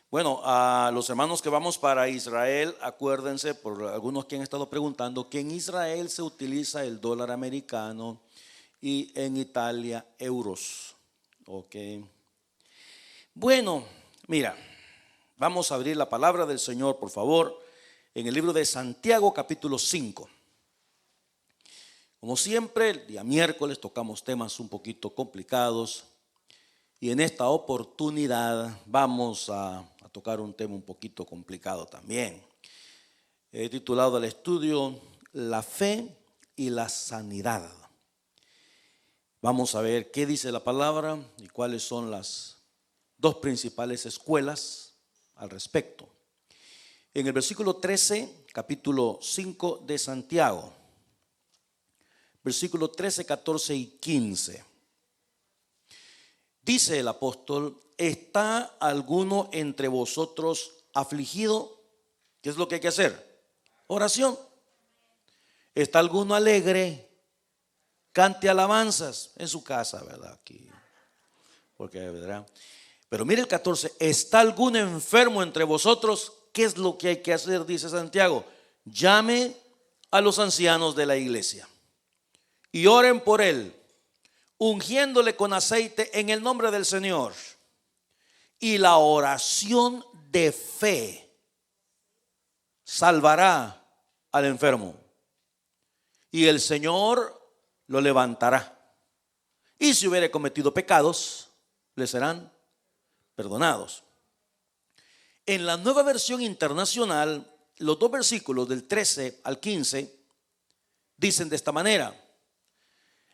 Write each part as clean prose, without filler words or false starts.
Bueno, a los hermanos que vamos para Israel, acuérdense, por algunos que han estado preguntando, que en Israel se utiliza el dólar americano y en Italia euros. Ok. Bueno, mira, vamos a abrir la palabra del Señor, por favor, en el libro de Santiago, capítulo 5. Como siempre, el día miércoles tocamos temas un poquito complicados y en esta oportunidad vamos a tocar un tema un poquito complicado también. He titulado el estudio La fe y la sanidad. Vamos a ver qué dice la palabra y cuáles son las dos principales escuelas al respecto. En el versículo 13, capítulo 5 de Santiago, versículo 13, 14 y 15. Dice el apóstol: ¿está alguno entre vosotros afligido? ¿Qué es lo que hay que hacer? Oración. ¿Está alguno alegre? Cante alabanzas en su casa, ¿verdad? Aquí, porque ¿verdad? Pero mire el 14: ¿está alguno enfermo entre vosotros? ¿Qué es lo que hay que hacer? Dice Santiago: llame a los ancianos de la iglesia y oren por él, ungiéndole con aceite en el nombre del Señor. Y la oración de fe salvará al enfermo, y el Señor lo levantará. Y si hubiere cometido pecados, le serán perdonados. En la Nueva Versión Internacional, los dos versículos del 13 al 15 dicen de esta manera: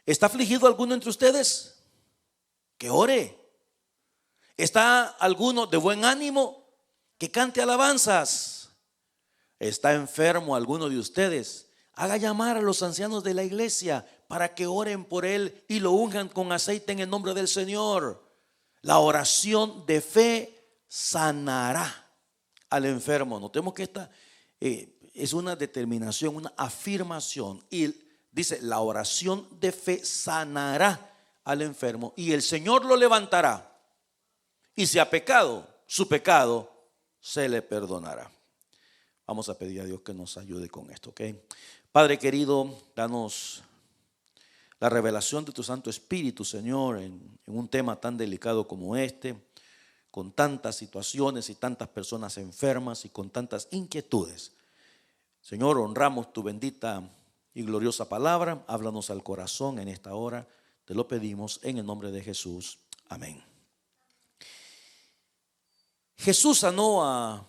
¿está afligido alguno entre ustedes? Que ore. ¿Está alguno de buen ánimo? Que cante alabanzas. ¿Está enfermo alguno de ustedes? Haga llamar a los ancianos de la iglesia para que oren por él y lo unjan con aceite en el nombre del Señor. La oración de fe sanará al enfermo. Notemos que esta es una determinación, una afirmación. Y dice: la oración de fe sanará al enfermo y el Señor lo levantará. Y si ha pecado, su pecado se le perdonará. Vamos a pedir a Dios que nos ayude con esto, ¿ok? Padre querido, danos la revelación de tu Santo Espíritu, Señor, en un tema tan delicado como este, con tantas situaciones y tantas personas enfermas y con tantas inquietudes. Señor, honramos tu bendita y gloriosa palabra. Háblanos al corazón en esta hora. Te lo pedimos en el nombre de Jesús. Amén. Jesús sanó a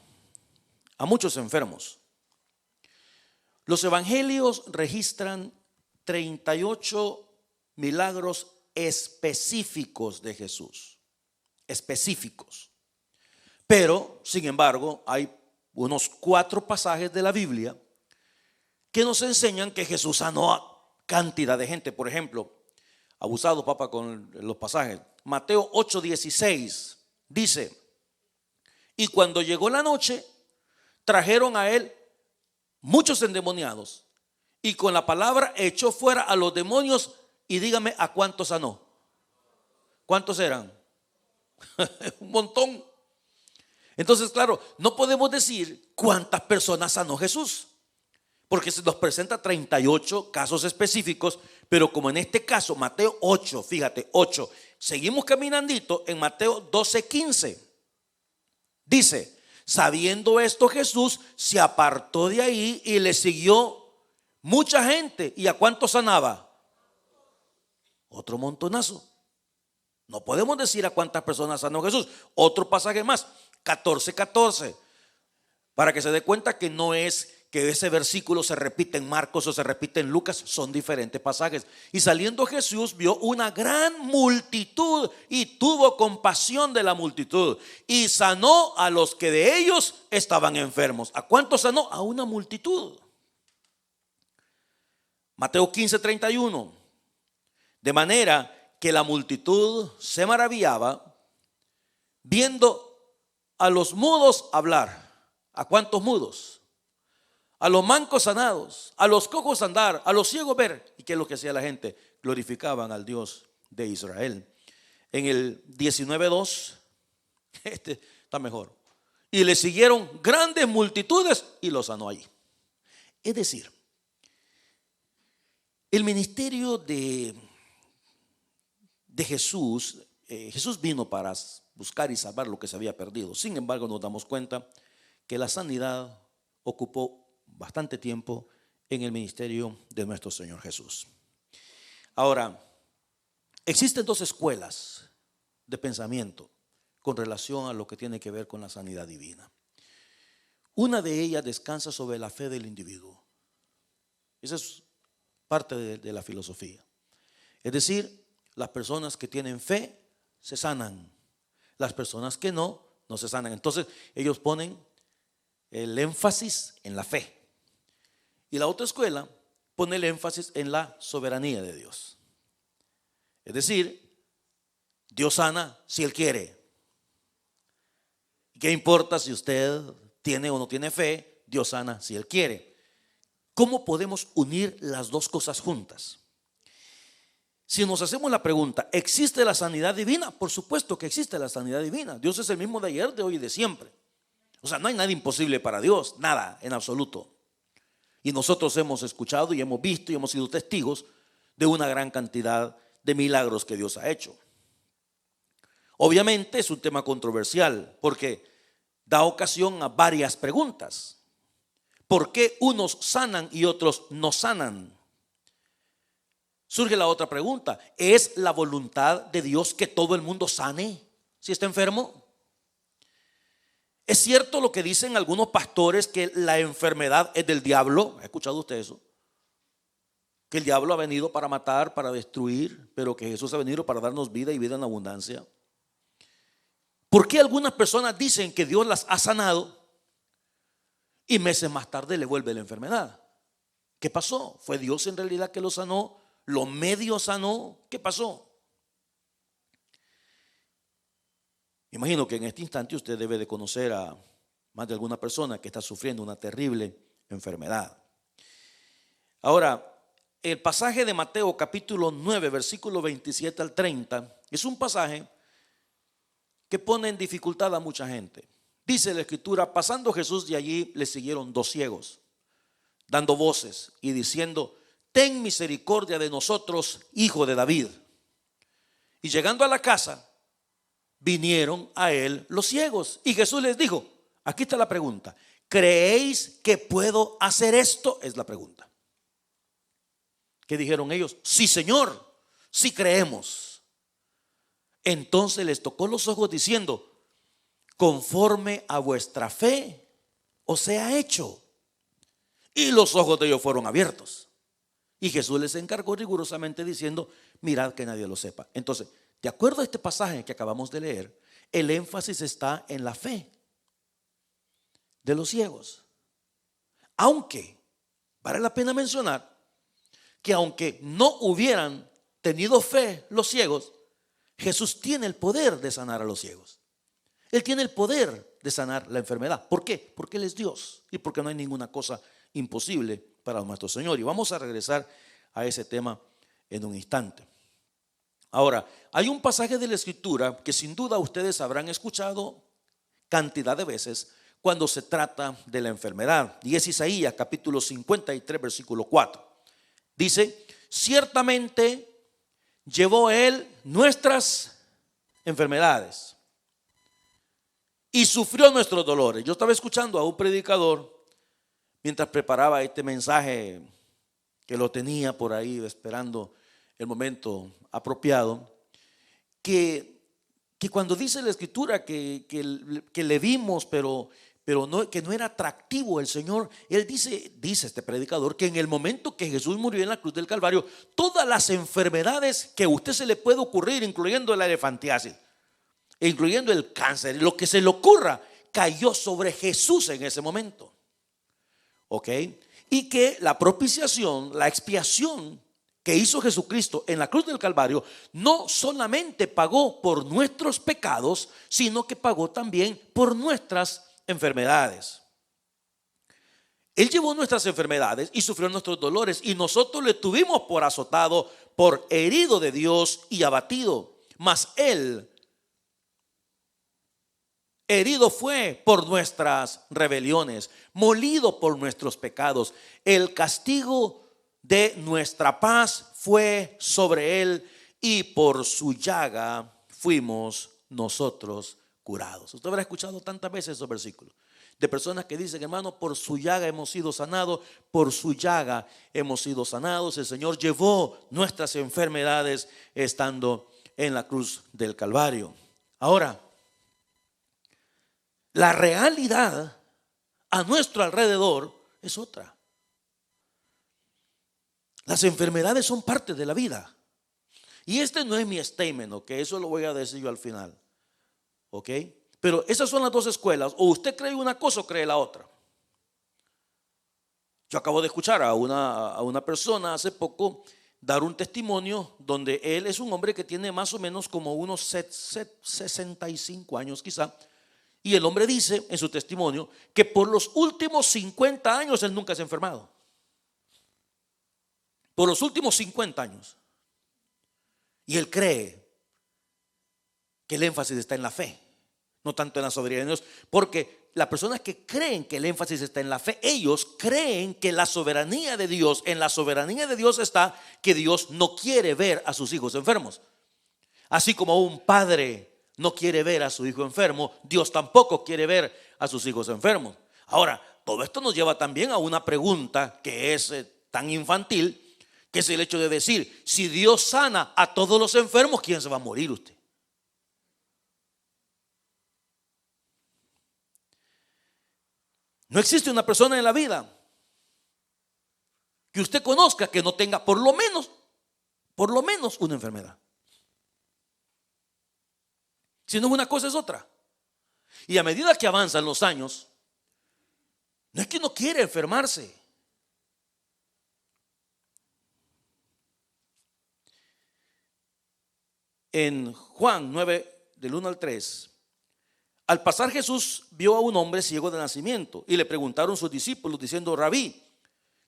muchos enfermos. Los evangelios registran 38 milagros específicos de Jesús. Específicos. Pero, sin embargo, hay unos 4 pasajes de la Biblia que nos enseñan que Jesús sanó a cantidad de gente. Por ejemplo, abusado, papá, con los pasajes. Mateo 8:16 dice: y cuando llegó la noche, trajeron a él muchos endemoniados, y con la palabra echó fuera a los demonios. Y dígame, ¿a cuántos sanó? ¿Cuántos eran? Un montón. Entonces, claro, no podemos decir cuántas personas sanó Jesús, porque se nos presenta 38 casos específicos. Pero como en este caso, Mateo 8, fíjate, 8. Seguimos caminandito en Mateo 12:15. Dice: sabiendo esto, Jesús se apartó de ahí y le siguió mucha gente. ¿Y a cuánto sanaba? Otro montonazo. No podemos decir a cuántas personas sanó Jesús. Otro pasaje más, 14:14, para que se dé cuenta que no es que ese versículo se repite en Marcos o se repite en Lucas, son diferentes pasajes. Y saliendo Jesús vio una gran multitud y tuvo compasión de la multitud y sanó a los que de ellos estaban enfermos. ¿A cuántos sanó? A una multitud. Mateo 15:31, de manera que la multitud se maravillaba viendo a los mudos hablar. ¿A cuántos mudos? A los mancos sanados, a los cojos andar, a los ciegos ver. ¿Y qué es lo que hacía la gente? Glorificaban al Dios de Israel. En el 19:2, este está mejor. y le siguieron grandes multitudes y lo sanó allí. Es decir, el ministerio de Jesús, Jesús vino para buscar y salvar lo que se había perdido. Sin embargo, nos damos cuenta que la sanidad ocupó bastante tiempo en el ministerio de nuestro Señor Jesús. Ahora, existen dos escuelas de pensamiento con relación a lo que tiene que ver con la sanidad divina. Una de ellas descansa sobre la fe del individuo. Esa es parte de la filosofía. Es decir, las personas que tienen fe se sanan. Las personas que no se sanan. Entonces ellos ponen el énfasis en la fe. Y la otra escuela pone el énfasis en la soberanía de Dios. Es decir, Dios sana si Él quiere. ¿Qué importa si usted tiene o no tiene fe? Dios sana si Él quiere. ¿Cómo podemos unir las dos cosas juntas? Si nos hacemos la pregunta, ¿existe la sanidad divina? Por supuesto que existe la sanidad divina. Dios es el mismo de ayer, de hoy y de siempre. O sea, no hay nada imposible para Dios, nada en absoluto. Y nosotros hemos escuchado y hemos visto y hemos sido testigos de una gran cantidad de milagros que Dios ha hecho. Obviamente es un tema controversial porque da ocasión a varias preguntas. ¿Por qué unos sanan y otros no sanan? Surge la otra pregunta: ¿es la voluntad de Dios que todo el mundo sane si está enfermo? ¿Es cierto lo que dicen algunos pastores, que la enfermedad es del diablo? ¿Ha escuchado usted eso? Que el diablo ha venido para matar, para destruir, pero que Jesús ha venido para darnos vida y vida en abundancia. ¿Por qué algunas personas dicen que Dios las ha sanado y meses más tarde le vuelve la enfermedad? ¿Qué pasó? ¿Fue Dios en realidad que lo sanó? ¿Lo medio sanó? ¿Qué pasó? Imagino que en este instante usted debe de conocer a más de alguna persona que está sufriendo una terrible enfermedad. Ahora, el pasaje de Mateo capítulo 9, versículo 27 al 30, es un pasaje que pone en dificultad a mucha gente. Dice la escritura: pasando Jesús de allí, le siguieron dos ciegos, dando voces y diciendo: ten misericordia de nosotros, hijo de David. Y llegando a la casa, vinieron a él los ciegos. Y Jesús les dijo, aquí está la pregunta: ¿creéis que puedo hacer esto? Es la pregunta. ¿Qué dijeron ellos? Sí, Señor, sí creemos. Entonces les tocó los ojos diciendo: conforme a vuestra fe os sea hecho. Y los ojos de ellos fueron abiertos. Y Jesús les encargó rigurosamente diciendo: mirad que nadie lo sepa. Entonces, de acuerdo a este pasaje que acabamos de leer, el énfasis está en la fe de los ciegos. Aunque vale la pena mencionar que aunque no hubieran tenido fe los ciegos, Jesús tiene el poder de sanar a los ciegos. Él tiene el poder de sanar la enfermedad. ¿Por qué? Porque Él es Dios y porque no hay ninguna cosa imposible para nuestro Señor. Y vamos a regresar a ese tema en un instante. Ahora, hay un pasaje de la Escritura que sin duda ustedes habrán escuchado cantidad de veces cuando se trata de la enfermedad, y es Isaías capítulo 53 versículo 4. Dice: ciertamente llevó Él nuestras enfermedades y sufrió nuestros dolores. Yo estaba escuchando a un predicador mientras preparaba este mensaje, que lo tenía por ahí esperando el momento apropiado, que cuando dice la Escritura que le vimos, pero no, que no era atractivo el Señor, él dice este predicador, que en el momento que Jesús murió en la cruz del Calvario, todas las enfermedades que a usted se le puede ocurrir, incluyendo la elefantiasis, incluyendo el cáncer, lo que se le ocurra, cayó sobre Jesús en ese momento. ¿Ok? Y que la propiciación, la expiación que hizo Jesucristo en la cruz del Calvario, no solamente pagó por nuestros pecados, sino que pagó también por nuestras enfermedades. Él llevó nuestras enfermedades y sufrió nuestros dolores, y nosotros le tuvimos por azotado, por herido de Dios y abatido. Mas Él herido fue por nuestras rebeliones, molido por nuestros pecados. El castigo de nuestra paz fue sobre él, y por su llaga fuimos nosotros curados. Usted habrá escuchado tantas veces esos versículos de personas que dicen: hermano, por su llaga hemos sido sanados, por su llaga hemos sido sanados. El Señor llevó nuestras enfermedades estando en la cruz del Calvario. Ahora, la realidad a nuestro alrededor es otra. Las enfermedades son parte de la vida. Y este no es mi statement, ok, eso lo voy a decir yo al final, ok. Pero esas son las dos escuelas: o usted cree una cosa o cree la otra. Yo acabo de escuchar a una persona hace poco dar un testimonio donde él es un hombre que tiene más o menos como unos 65 años quizá. Y el hombre dice en su testimonio que por los últimos 50 años él nunca se ha enfermado. Por los últimos 50 años. Y él cree que el énfasis está en la fe, no tanto en la soberanía de Dios. Porque las personas que creen que el énfasis está en la fe, ellos creen que la soberanía de Dios, en la soberanía de Dios está que Dios no quiere ver a sus hijos enfermos. Así como un padre no quiere ver a su hijo enfermo, Dios tampoco quiere ver a sus hijos enfermos. Ahora, todo esto nos lleva también a una pregunta que es tan infantil, que es el hecho de decir: si Dios sana a todos los enfermos, ¿quién se va a morir usted? No existe una persona en la vida que usted conozca que no tenga por lo menos una enfermedad. Si no es una cosa, es otra. Y a medida que avanzan los años, no es que uno quiere enfermarse. En Juan 9, del 1 al 3, al pasar Jesús vio a un hombre ciego de nacimiento, y le preguntaron sus discípulos diciendo: Rabí,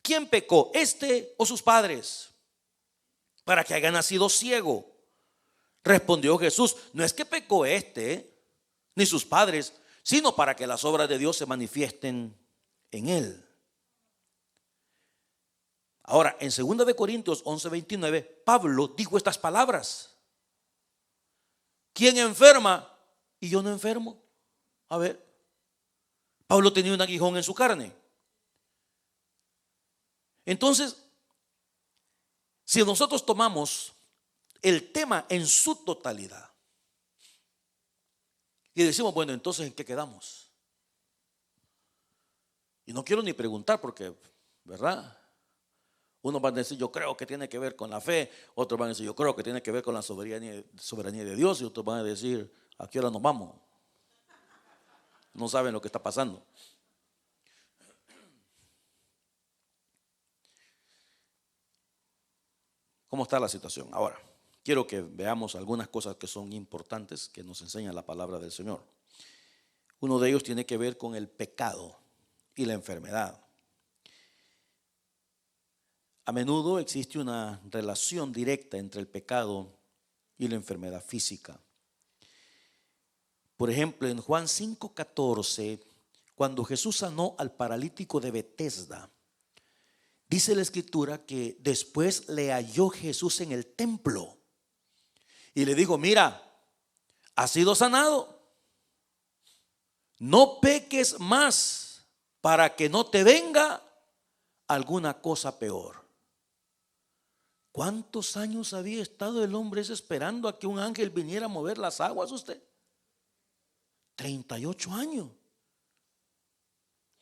¿quién pecó, este o sus padres, para que haya nacido ciego? Respondió Jesús: no es que pecó ni sus padres, sino para que las obras de Dios se manifiesten en él. Ahora, en 2 Corintios 11:29, Pablo dijo estas palabras: ¿quién enferma y yo no enfermo? A ver, Pablo tenía un aguijón en su carne. Entonces, si nosotros tomamos el tema en su totalidad y decimos: bueno, entonces ¿en qué quedamos? Y no quiero ni preguntar porque, ¿verdad? Unos van a decir: yo creo que tiene que ver con la fe. Otros van a decir: yo creo que tiene que ver con la soberanía de Dios. Y otros van a decir: ¿a qué hora nos vamos? No saben lo que está pasando. ¿Cómo está la situación? Ahora, quiero que veamos algunas cosas que son importantes que nos enseña la palabra del Señor. Uno de ellos tiene que ver con el pecado y la enfermedad. A menudo existe una relación directa entre el pecado y la enfermedad física. Por ejemplo, en Juan 5:14, cuando Jesús sanó al paralítico de Betesda, dice la escritura que después le halló Jesús en el templo y le dijo: mira, has sido sanado, no peques más para que no te venga alguna cosa peor. ¿Cuántos años había estado el hombre ese esperando a que un ángel viniera a mover las aguas usted? 38 años.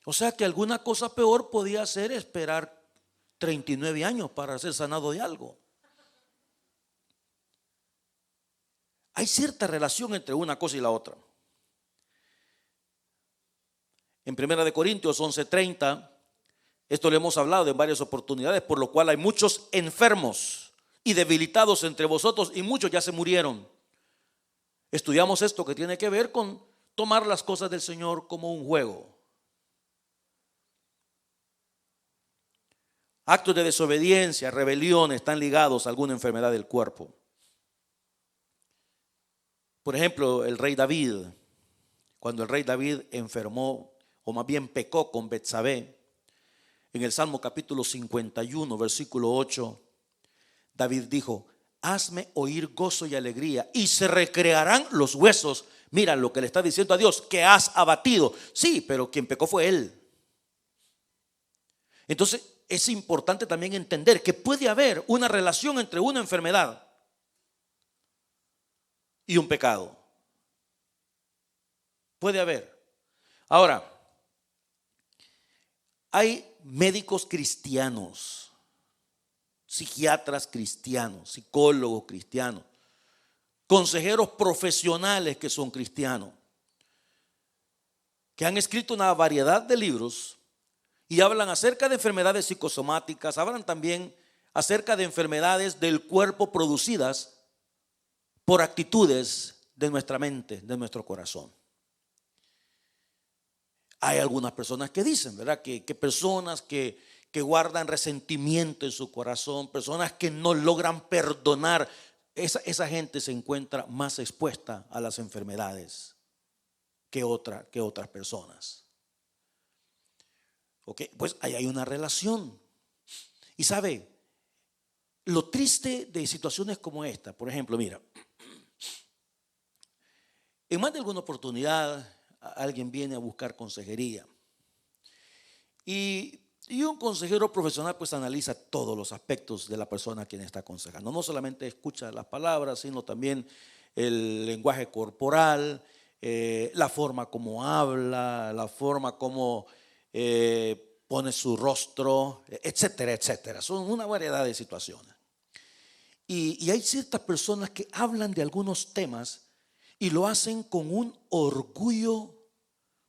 O sea que alguna cosa peor podía ser esperar 39 años para ser sanado de algo. Hay cierta relación entre una cosa y la otra. En 1 Corintios 11:30, esto lo hemos hablado en varias oportunidades, por lo cual hay muchos enfermos y debilitados entre vosotros, y muchos ya se murieron. Estudiamos esto que tiene que ver con tomar las cosas del Señor como un juego. Actos de desobediencia, rebelión están ligados a alguna enfermedad del cuerpo. Por ejemplo, el rey David, cuando el rey David enfermó, o más bien pecó con Betsabé, en el Salmo capítulo 51, versículo 8, David dijo: hazme oír gozo y alegría, y se recrearán los huesos. Mira lo que le está diciendo a Dios: que has abatido. Sí, pero quien pecó fue él. Entonces es importante también entender que puede haber una relación entre una enfermedad y un pecado. Puede haber. Ahora, hay médicos cristianos, psiquiatras cristianos, psicólogos cristianos, consejeros profesionales que son cristianos, que han escrito una variedad de libros y hablan acerca de enfermedades psicosomáticas, hablan también acerca de enfermedades del cuerpo producidas por actitudes de nuestra mente, de nuestro corazón. Hay algunas personas que dicen, ¿verdad?, que personas que guardan resentimiento en su corazón, personas que no logran perdonar, esa gente se encuentra más expuesta a las enfermedades que otras personas. Ok, pues ahí hay una relación. Y sabe, lo triste de situaciones como esta, por ejemplo, mira, en más de alguna oportunidad alguien viene a buscar consejería y un consejero profesional pues analiza todos los aspectos de la persona a quien está aconsejando. No solamente escucha las palabras, sino también el lenguaje corporal, la forma como habla, la forma como pone su rostro, etcétera, etcétera. Son una variedad de situaciones. Y hay ciertas personas que hablan de algunos temas y lo hacen con un orgullo,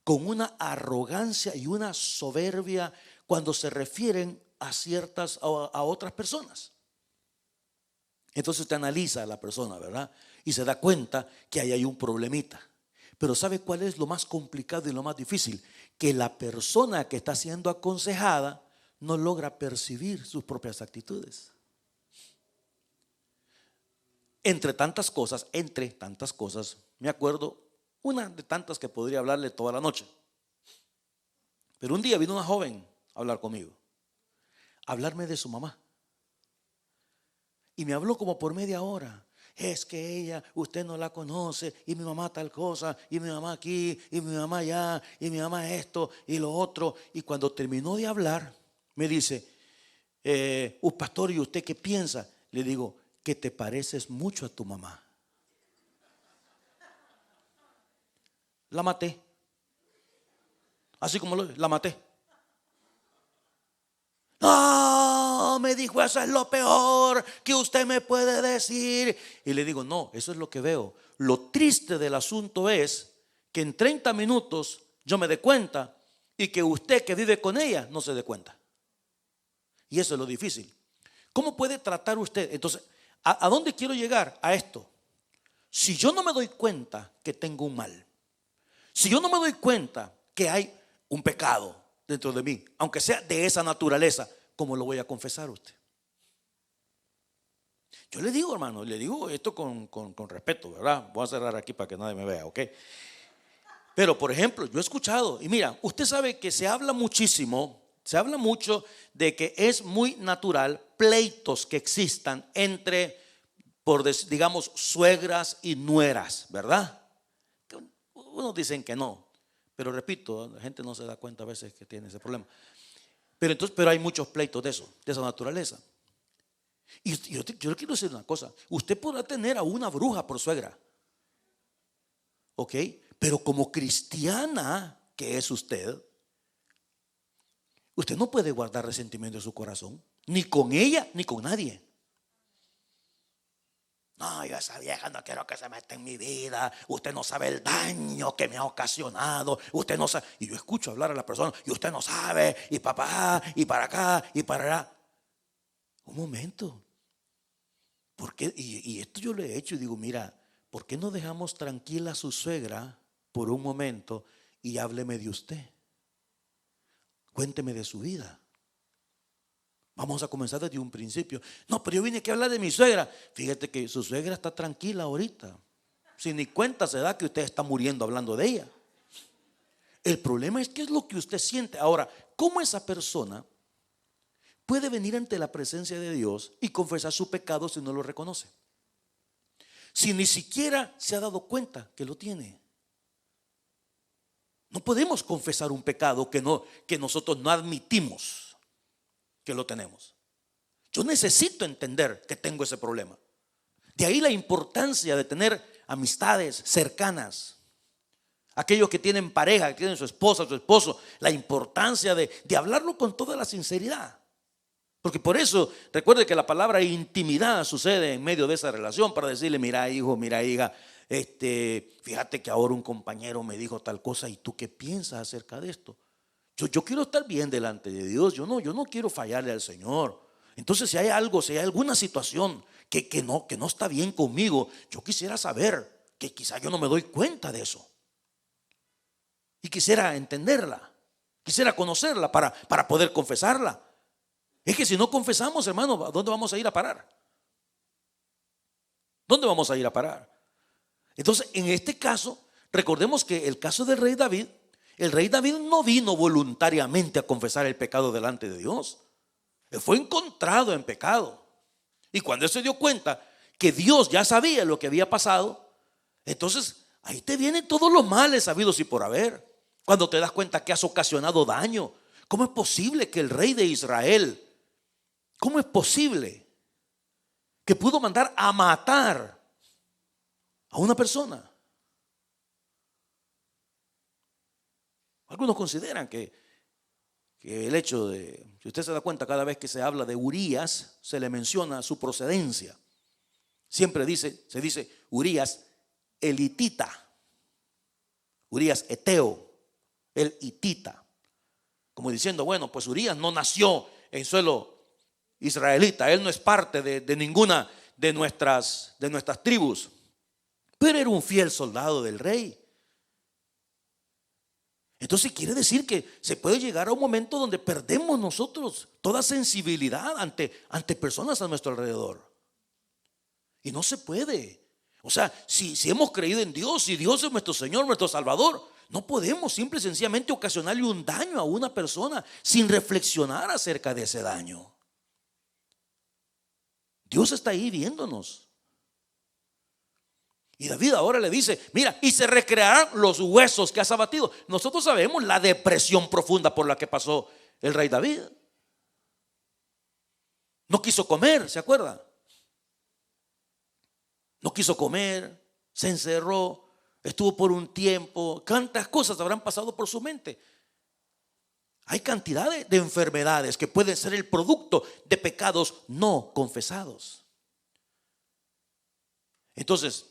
con una arrogancia y una soberbia cuando se refieren a otras personas. Entonces usted analiza a la persona, ¿verdad? Y se da cuenta que ahí hay un problemita. Pero ¿sabe cuál es lo más complicado y lo más difícil? Que la persona que está siendo aconsejada no logra percibir sus propias actitudes. Entre tantas cosas, me acuerdo una de tantas que podría hablarle toda la noche. Pero un día vino una joven a hablar conmigo, a hablarme de su mamá. Y me habló como por media hora. Es que ella, usted no la conoce, y mi mamá tal cosa, y mi mamá aquí, y mi mamá allá, y mi mamá esto, y lo otro. Y cuando terminó de hablar, me dice: pastor, ¿y usted qué piensa? Le digo: que te pareces mucho a tu mamá. La maté. Así como la maté. No, me dijo, eso es lo peor que usted me puede decir. Y le digo: no, eso es lo que veo. Lo triste del asunto es que en 30 minutos yo me dé cuenta y que usted que vive con ella no se dé cuenta. Y eso es lo difícil. ¿Cómo puede tratar usted? Entonces, ¿a dónde quiero llegar? A esto. Si yo no me doy cuenta que tengo un mal, si yo no me doy cuenta que hay un pecado dentro de mí, aunque sea de esa naturaleza, ¿cómo lo voy a confesar a usted? Yo le digo, hermano, le digo esto con respeto, ¿verdad? Voy a cerrar aquí para que nadie me vea, ¿ok? Pero, por ejemplo, yo he escuchado, y mira, usted sabe que se habla muchísimo, se habla mucho de que es muy natural pleitos que existan entre, digamos, suegras y nueras, ¿verdad? Unos dicen que no, pero repito, la gente no se da cuenta a veces que tiene ese problema. Pero hay muchos pleitos de esa naturaleza. Y yo le quiero decir una cosa: usted podrá tener a una bruja por suegra, ¿ok? Pero como cristiana que es usted no puede guardar resentimiento en su corazón, ni con ella ni con nadie. No, yo esa vieja no quiero que se meta en mi vida. Usted no sabe el daño que me ha ocasionado. Usted no sabe. Y yo escucho hablar a la persona: y usted no sabe. Y papá, y para acá, y para allá. Un momento. ¿Por qué? Y esto yo le he hecho y digo: mira, ¿por qué no dejamos tranquila a su suegra por un momento y hábleme de usted? Cuénteme de su vida. Vamos a comenzar desde un principio. No, pero yo vine aquí a hablar de mi suegra. Fíjate que su suegra está tranquila ahorita. Si ni cuenta se da que usted está muriendo hablando de ella. El problema es qué es lo que usted siente. Ahora, ¿cómo esa persona puede venir ante la presencia de Dios y confesar su pecado si no lo reconoce? Si ni siquiera se ha dado cuenta que lo tiene. No podemos confesar un pecado que nosotros no admitimos que lo tenemos. Yo necesito entender que tengo ese problema. De ahí la importancia de tener amistades cercanas. Aquellos que tienen pareja, que tienen su esposa, su esposo, la importancia de hablarlo con toda la sinceridad. Porque por eso, recuerde que la palabra intimidad sucede en medio de esa relación para decirle: mira, hijo, mira, hija, fíjate que ahora un compañero me dijo tal cosa, ¿y tú qué piensas acerca de esto? Yo quiero estar bien delante de Dios, yo no quiero fallarle al Señor. Entonces, si hay algo, si hay alguna situación que no está bien conmigo, yo quisiera saber, que quizá yo no me doy cuenta de eso. Y quisiera entenderla, quisiera conocerla para poder confesarla. Es que si no confesamos, hermano, ¿a dónde vamos a ir a parar? ¿Dónde vamos a ir a parar? Entonces, en este caso, recordemos que el caso del rey David, el rey David no vino voluntariamente a confesar el pecado delante de Dios. Él fue encontrado en pecado. Y cuando él se dio cuenta que Dios ya sabía lo que había pasado, entonces ahí te vienen todos los males sabidos y por haber. Cuando te das cuenta que has ocasionado daño. ¿Cómo es posible que el rey de Israel, cómo es posible que pudo mandar a matar a una persona? Algunos consideran que el hecho de, si usted se da cuenta, cada vez que se habla de Urías, se le menciona su procedencia. Siempre se dice Urías el hitita, Urías eteo, el hitita, como diciendo, bueno, pues Urías no nació en suelo israelita, él no es parte de ninguna de nuestras tribus, pero era un fiel soldado del rey. Entonces quiere decir que se puede llegar a un momento donde perdemos nosotros toda sensibilidad ante personas a nuestro alrededor. Y no se puede. O sea, si hemos creído en Dios, si Dios es nuestro Señor, nuestro Salvador, no podemos simple y sencillamente ocasionarle un daño a una persona sin reflexionar acerca de ese daño. Dios está ahí viéndonos. Y David ahora le dice, mira, y se recrearán los huesos que has abatido. Nosotros sabemos la depresión profunda por la que pasó el rey David. No quiso comer, ¿se acuerda? No quiso comer, se encerró, estuvo por un tiempo. ¿Cuántas cosas habrán pasado por su mente? Hay cantidad de enfermedades que pueden ser el producto de pecados no confesados. Entonces,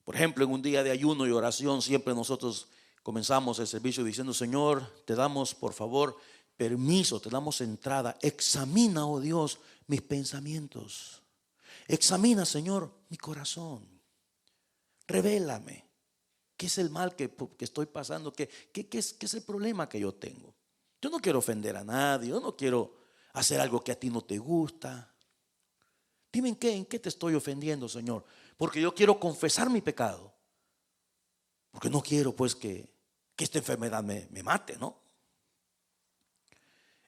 por ejemplo, en un día de ayuno y oración, siempre nosotros comenzamos el servicio diciendo: Señor, te damos por favor permiso, te damos entrada. Examina, oh Dios, mis pensamientos. Examina, Señor, mi corazón. Revélame qué es el mal que estoy pasando, qué es el problema que yo tengo. Yo no quiero ofender a nadie, yo no quiero hacer algo que a ti no te gusta. Dime en qué te estoy ofendiendo, Señor, porque yo quiero confesar mi pecado, porque no quiero pues que esta enfermedad me mate, ¿no?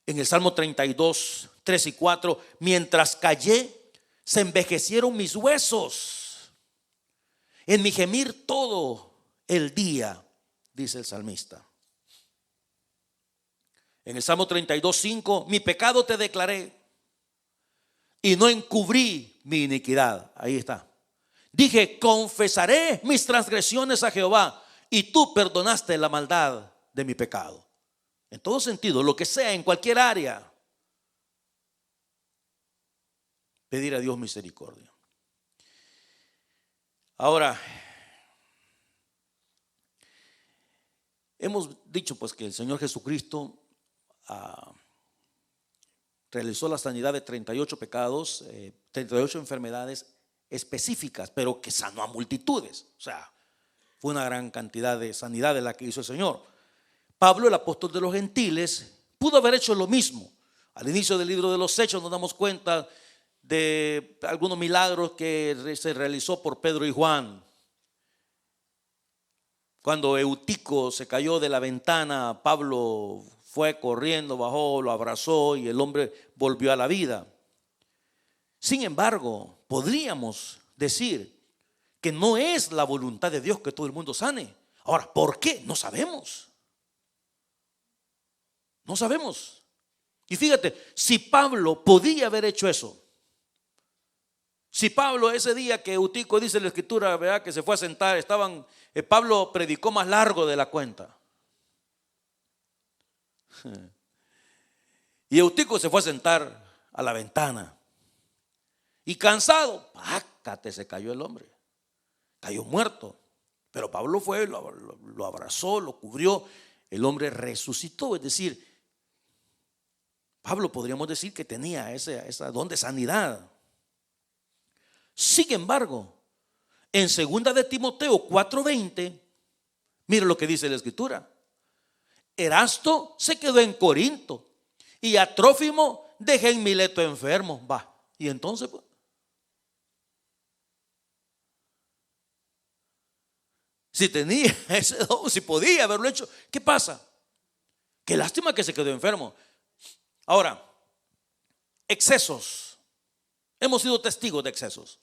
En el Salmo 32, 3 y 4, mientras callé, se envejecieron mis huesos, en mi gemir todo el día, dice el salmista. En el Salmo 32, 5, mi pecado te declaré y no encubrí mi iniquidad. Ahí está. Dije, confesaré mis transgresiones a Jehová, y tú perdonaste la maldad de mi pecado. En todo sentido, lo que sea, en cualquier área, pedir a Dios misericordia. Ahora, hemos dicho pues que el Señor Jesucristo realizó la sanidad de 38 pecados, 38 enfermedades específicas, pero que sanó a multitudes. O sea, fue una gran cantidad de sanidades la que hizo el Señor. Pablo, el apóstol de los gentiles, pudo haber hecho lo mismo. Al inicio del libro de los Hechos nos damos cuenta de algunos milagros que se realizó por Pedro y Juan. Cuando Eutico se cayó de la ventana, Pablo fue corriendo, bajó, lo abrazó y el hombre volvió a la vida. Sin embargo, podríamos decir que no es la voluntad de Dios que todo el mundo sane. Ahora, ¿por qué? No sabemos. No sabemos. Y fíjate, si Pablo podía haber hecho eso, si Pablo ese día que Eutico, dice la escritura, ¿verdad?, que se fue a sentar, Pablo predicó más largo de la cuenta. Y Eutico se fue a sentar a la ventana. Y cansado, pácate, se cayó el hombre. Cayó muerto. Pero Pablo fue, lo abrazó, lo cubrió. El hombre resucitó. Es decir, Pablo podríamos decir que tenía esa don de sanidad. Sin embargo, en 2 de Timoteo 4:20, mire lo que dice la escritura. Erasto se quedó en Corinto y a Trófimo dejé en Mileto enfermo. Va. Y entonces, pues, si tenía ese don, si podía haberlo hecho, ¿qué pasa? Qué lástima que se quedó enfermo. Ahora, excesos. Hemos sido testigos de excesos.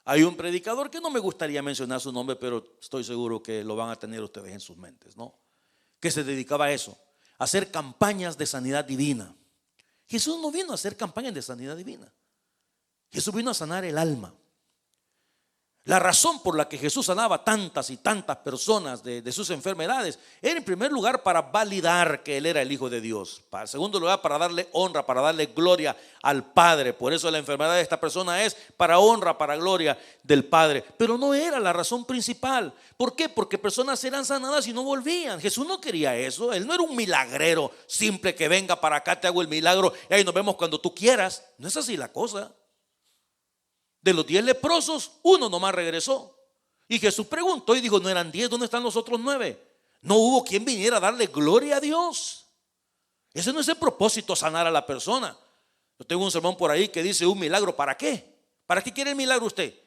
Hay un predicador que no me gustaría mencionar su nombre, pero estoy seguro que lo van a tener ustedes en sus mentes, ¿no? Que se dedicaba a eso, a hacer campañas de sanidad divina. Jesús no vino a hacer campañas de sanidad divina. Jesús vino a sanar el alma. La razón por la que Jesús sanaba tantas y tantas personas de sus enfermedades era, en primer lugar, para validar que Él era el Hijo de Dios. En segundo lugar, para darle honra, para darle gloria al Padre. Por eso la enfermedad de esta persona es para honra, para gloria del Padre. Pero no era la razón principal. ¿Por qué? Porque personas eran sanadas y no volvían. Jesús no quería eso. Él no era un milagrero simple que venga para acá, te hago el milagro y ahí nos vemos cuando tú quieras. No es así la cosa. De los 10 leprosos, uno nomás regresó. Y Jesús preguntó y dijo: ¿no eran 10? ¿Dónde están los otros 9? No hubo quien viniera a darle gloria a Dios. Ese no es el propósito, sanar a la persona. Yo tengo un sermón por ahí que dice: un milagro, ¿para qué? ¿Para qué quiere el milagro usted?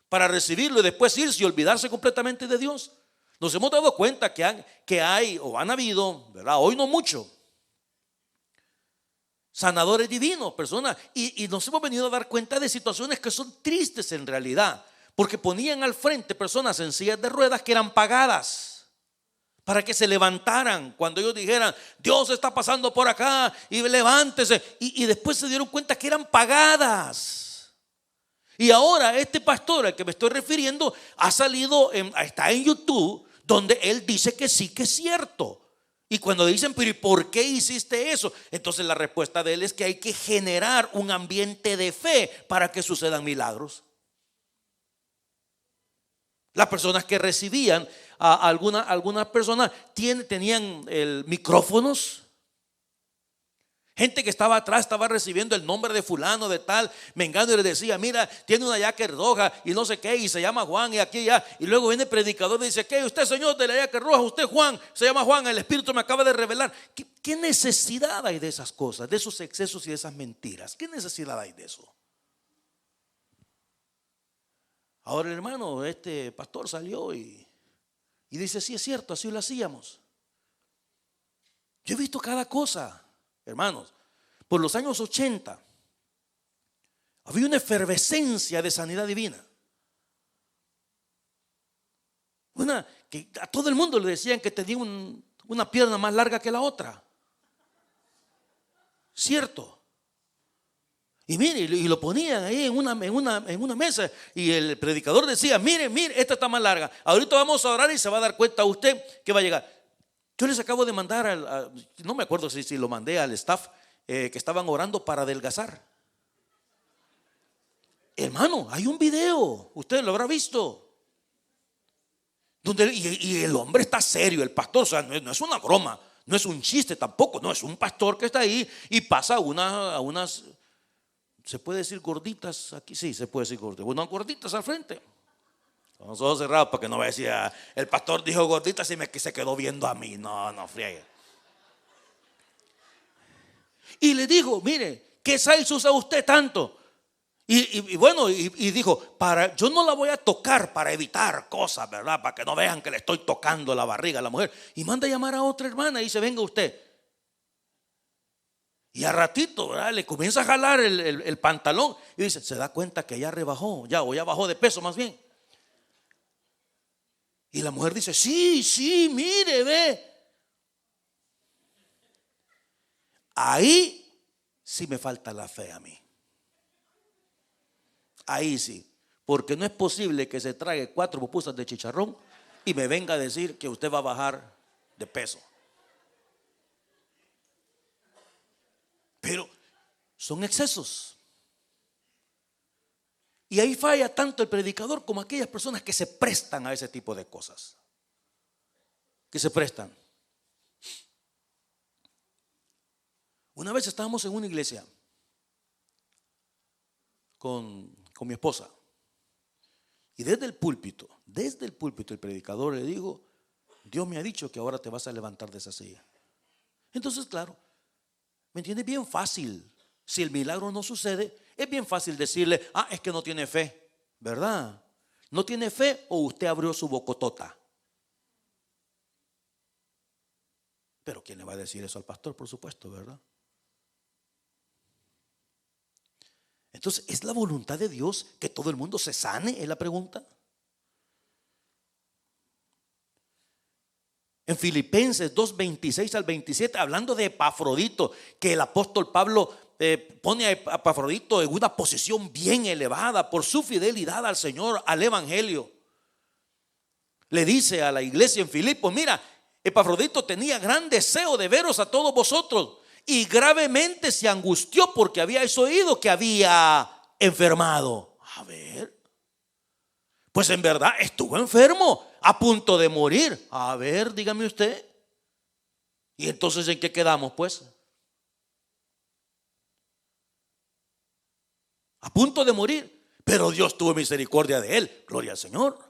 Para recibirlo y después irse y olvidarse completamente de Dios. Nos hemos dado cuenta que hay o han habido, ¿verdad? Hoy no mucho, sanadores divinos, personas, y nos hemos venido a dar cuenta de situaciones que son tristes en realidad, porque ponían al frente personas en sillas de ruedas que eran pagadas para que se levantaran cuando ellos dijeran: Dios está pasando por acá y levántese, y después se dieron cuenta que eran pagadas. Y ahora este pastor al que me estoy refiriendo ha salido, está en YouTube, donde él dice que sí, que es cierto. Y cuando dicen: pero ¿y por qué hiciste eso? Entonces la respuesta de él es que hay que generar un ambiente de fe para que sucedan milagros. Las personas que recibían, algunas personas tenían micrófonos. Gente que estaba atrás estaba recibiendo el nombre de fulano, de tal, mengano, y le decía: mira, tiene una jaque roja y no sé qué, y se llama Juan, y aquí y allá. Y luego viene el predicador y dice: ¿qué? Usted, señor de la jaque roja, usted Juan, se llama Juan, el Espíritu me acaba de revelar. ¿Qué necesidad hay de esas cosas, de esos excesos y de esas mentiras? ¿Qué necesidad hay de eso? Ahora el hermano, este pastor salió y dice: sí, es cierto, así lo hacíamos. Yo he visto cada cosa. Hermanos, por los años 80 había una efervescencia de sanidad divina. Que a todo el mundo le decían que tenía una pierna más larga que la otra. Cierto. Y mire, y lo ponían ahí en una mesa, y el predicador decía: mire, esta está más larga. Ahorita vamos a orar y se va a dar cuenta usted que va a llegar. Yo les acabo de mandar, no me acuerdo si lo mandé al staff, que estaban orando para adelgazar. Hermano, hay un video, usted lo habrá visto, donde, y el hombre está serio, el pastor, o sea, no es una broma, no es un chiste tampoco, no es un pastor que está ahí y pasa a unas, ¿se puede decir gorditas aquí? Sí, se puede decir gorditas, unas gorditas al frente. Con los ojos cerrados, porque no me decía: el pastor dijo gorditas y se quedó viendo a mí. No friegue. Y le digo: mire, ¿qué size usa usted tanto? Y bueno, y dijo, yo no la voy a tocar para evitar cosas, ¿verdad? Para que no vean que le estoy tocando la barriga a la mujer. Y manda a llamar a otra hermana y dice, venga usted. Y a ratito, ¿verdad?, le comienza a jalar el pantalón. Y dice, se da cuenta que ya rebajó, o ya bajó de peso más bien. Y la mujer dice, sí, mire, ve. Ahí sí me falta la fe a mí. Ahí sí. Porque no es posible que se trague 4 pupusas de chicharrón y me venga a decir que usted va a bajar de peso. Pero son excesos. Y ahí falla tanto el predicador como aquellas personas que se prestan a ese tipo de cosas. Que se prestan. Una vez estábamos en una iglesia con mi esposa. Y desde el púlpito el predicador le dijo, Dios me ha dicho que ahora te vas a levantar de esa silla. Entonces, claro, ¿me entiendes? Bien fácil. Si el milagro no sucede, es bien fácil decirle, es que no tiene fe, ¿verdad? ¿No tiene fe o usted abrió su bocotota? Pero ¿quién le va a decir eso al pastor? Por supuesto, ¿verdad? Entonces, ¿es la voluntad de Dios que todo el mundo se sane? Es la pregunta. En Filipenses 2:26 al 27, hablando de Epafrodito, que el apóstol Pablo pone a Epafrodito en una posición bien elevada por su fidelidad al Señor, al evangelio. Le dice a la iglesia en Filipos, mira, Epafrodito tenía gran deseo de veros a todos vosotros y gravemente se angustió porque habíais oído que había enfermado. A ver, pues en verdad estuvo enfermo, a punto de morir. A ver, dígame usted. ¿Y entonces en qué quedamos, pues? A punto de morir, pero Dios tuvo misericordia de él. Gloria al Señor.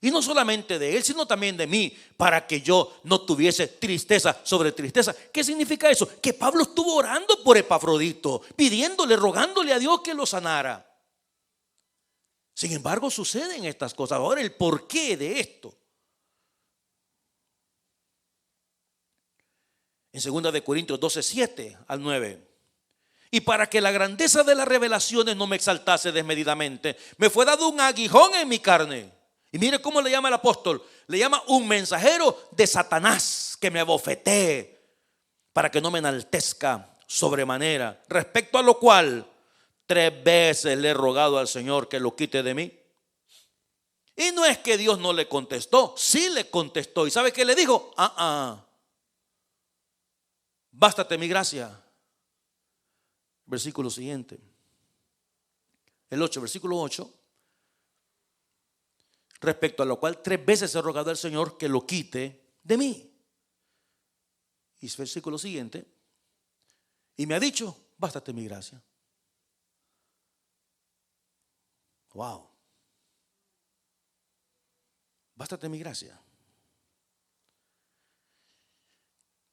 Y no solamente de él, sino también de mí, para que yo no tuviese tristeza sobre tristeza. ¿Qué significa eso? Que Pablo estuvo orando por Epafrodito, pidiéndole, rogándole a Dios que lo sanara. Sin embargo, suceden estas cosas. Ahora, el porqué de esto. En 2 de Corintios 12:7 al 9. Y para que la grandeza de las revelaciones no me exaltase desmedidamente, me fue dado un aguijón en mi carne. Y mire cómo le llama el apóstol. Le llama un mensajero de Satanás que me abofetee para que no me enaltezca sobremanera. Respecto a lo cual 3 veces le he rogado al Señor que lo quite de mí. Y no es que Dios no le contestó, sí le contestó. ¿Y sabe qué le dijo? Bástate mi gracia. Versículo siguiente. El 8, versículo 8. Respecto a lo cual 3 veces he rogado al Señor que lo quite de mí. Y el versículo siguiente. Y me ha dicho, bástate mi gracia. Wow. Bástate mi gracia.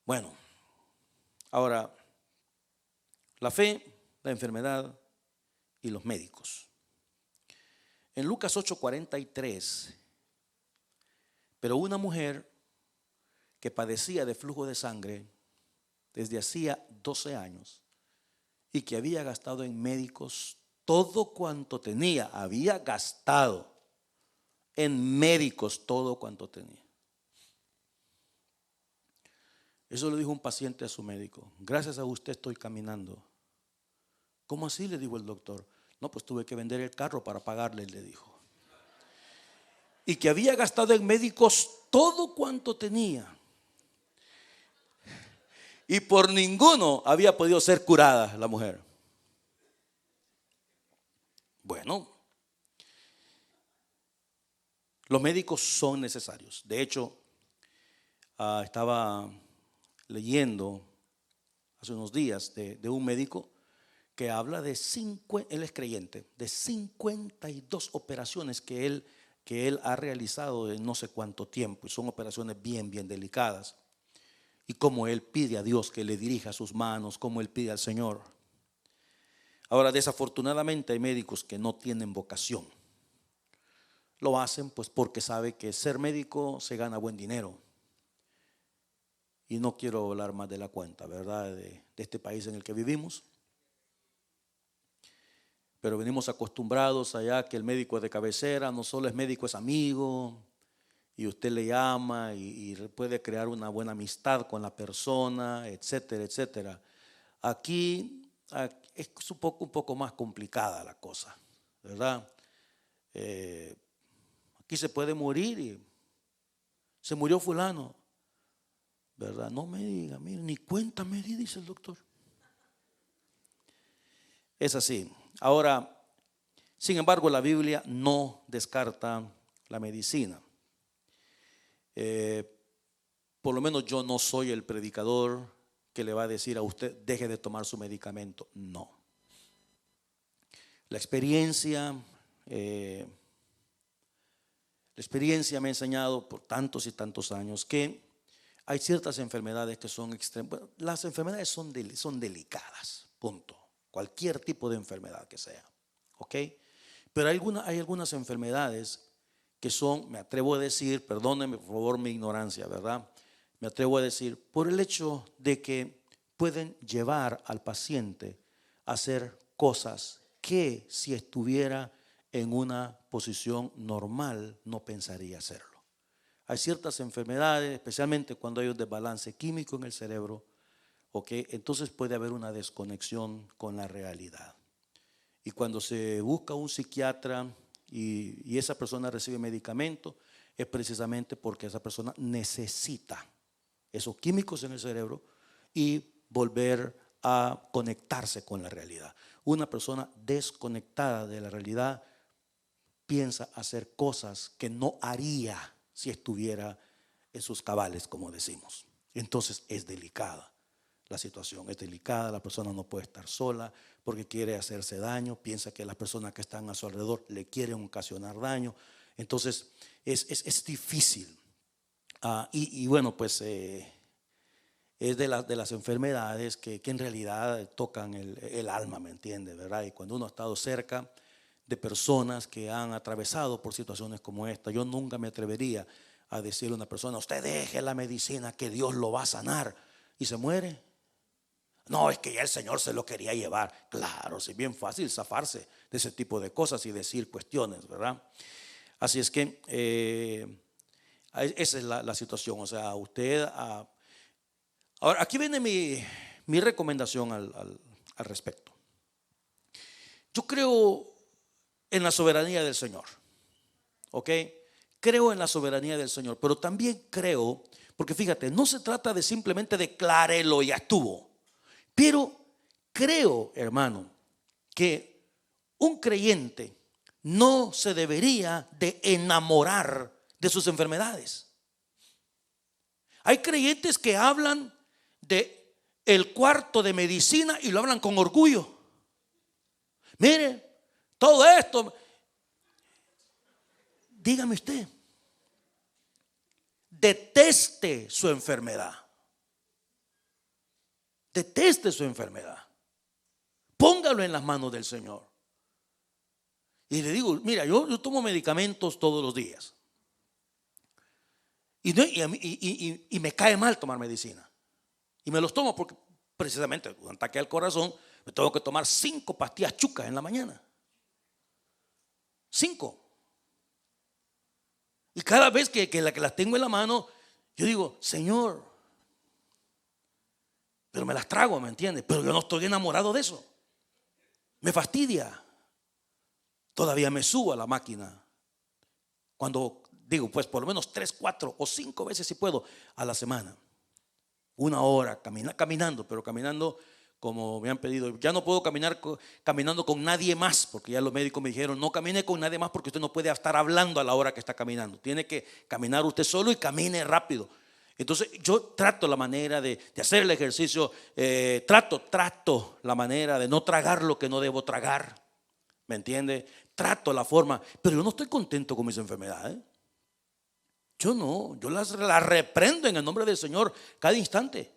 Bueno, ahora, la fe, la enfermedad y los médicos. En Lucas 8:43, pero una mujer que padecía de flujo de sangre desde hacía 12 años y que había gastado en médicos todo cuanto tenía, había gastado en médicos todo cuanto tenía. Eso le dijo un paciente a su médico: gracias a usted estoy caminando. ¿Cómo así?, le dijo el doctor. No, pues tuve que vender el carro para pagarle, le dijo. Y que había gastado en médicos todo cuanto tenía y por ninguno había podido ser curada la mujer. Bueno, los médicos son necesarios. De hecho, estaba leyendo hace unos días de un médico que habla de él es creyente, de 52 operaciones que él ha realizado en no sé cuánto tiempo, y son operaciones bien delicadas, y cómo él pide a Dios que le dirija sus manos, cómo él pide al Señor. Ahora, desafortunadamente hay médicos que no tienen vocación. Lo hacen pues porque sabe que ser médico se gana buen dinero. Y no quiero hablar más de la cuenta, ¿verdad? De este país en el que vivimos. Pero venimos acostumbrados allá que el médico es de cabecera, no solo es médico, es amigo. Y usted le llama y puede crear una buena amistad con la persona, etcétera, etcétera. Aquí es un poco más complicada la cosa, ¿verdad? Aquí se puede morir y se murió fulano, ¿verdad? No me diga, mire, ni cuenta me di, dice el doctor. Es así. Ahora, sin embargo, la Biblia no descarta la medicina. Por lo menos yo no soy el predicador que le va a decir a usted deje de tomar su medicamento. No. La experiencia me ha enseñado por tantos y tantos años que hay ciertas enfermedades que son extremas. Bueno, las enfermedades son delicadas, punto. Cualquier tipo de enfermedad que sea, ¿ok? Pero hay algunas enfermedades que son, me atrevo a decir, perdónenme por favor mi ignorancia, ¿verdad? Me atrevo a decir, por el hecho de que pueden llevar al paciente a hacer cosas que si estuviera en una posición normal no pensaría hacerlo. Hay ciertas enfermedades, especialmente cuando hay un desbalance químico en el cerebro, ¿okay? Entonces puede haber una desconexión con la realidad. Y cuando se busca un psiquiatra y esa persona recibe medicamento, es precisamente porque esa persona necesita esos químicos en el cerebro y volver a conectarse con la realidad. Una persona desconectada de la realidad piensa hacer cosas que no haría si estuviera en sus cabales, como decimos. Entonces es delicada la situación, es delicada, la persona no puede estar sola porque quiere hacerse daño, piensa que las personas que están a su alrededor le quieren ocasionar daño. Entonces es difícil. Y bueno, pues es de las enfermedades que en realidad tocan el alma, ¿me entiende? ¿Verdad? Y cuando uno ha estado cerca de personas que han atravesado por situaciones como esta, yo nunca me atrevería a decirle a una persona, usted deje la medicina que Dios lo va a sanar, y se muere. No, es que ya el Señor se lo quería llevar. Claro, es bien fácil zafarse de ese tipo de cosas y decir cuestiones, ¿verdad? Así es que esa es la situación. O sea, usted ahora, aquí viene mi recomendación al respecto. Yo creo en la soberanía del Señor, ¿ok? Creo en la soberanía del Señor, pero también creo, porque fíjate, no se trata de simplemente declárelo y ya estuvo. Pero creo, hermano, que un creyente no se debería de enamorar de sus enfermedades. Hay creyentes que hablan de el cuarto de medicina y lo hablan con orgullo. Mire, todo esto, dígame usted, deteste su enfermedad. Deteste su enfermedad. Póngalo en las manos del Señor. Y le digo, mira, yo tomo medicamentos todos los días. Y me cae mal tomar medicina. Y me los tomo porque precisamente un ataque al corazón, me tengo que tomar 5 pastillas chucas en la mañana. 5. Y cada vez que las tengo en la mano, yo digo, Señor, pero me las trago, ¿me entiendes? Pero yo no estoy enamorado de eso. Me fastidia. Todavía me subo a la máquina. Cuando digo, pues por lo menos 3, 4 o 5 veces si puedo a la semana. 1 hora caminando, pero caminando como me han pedido. Ya no puedo caminar caminando con nadie más, porque ya los médicos me dijeron, no camine con nadie más porque usted no puede estar hablando a la hora que está caminando. Tiene que caminar usted solo y camine rápido. Entonces yo trato la manera de hacer el ejercicio, trato la manera de no tragar lo que no debo tragar, ¿me entiende? Trato la forma, pero yo no estoy contento con mis enfermedades. Yo no, yo las reprendo en el nombre del Señor cada instante.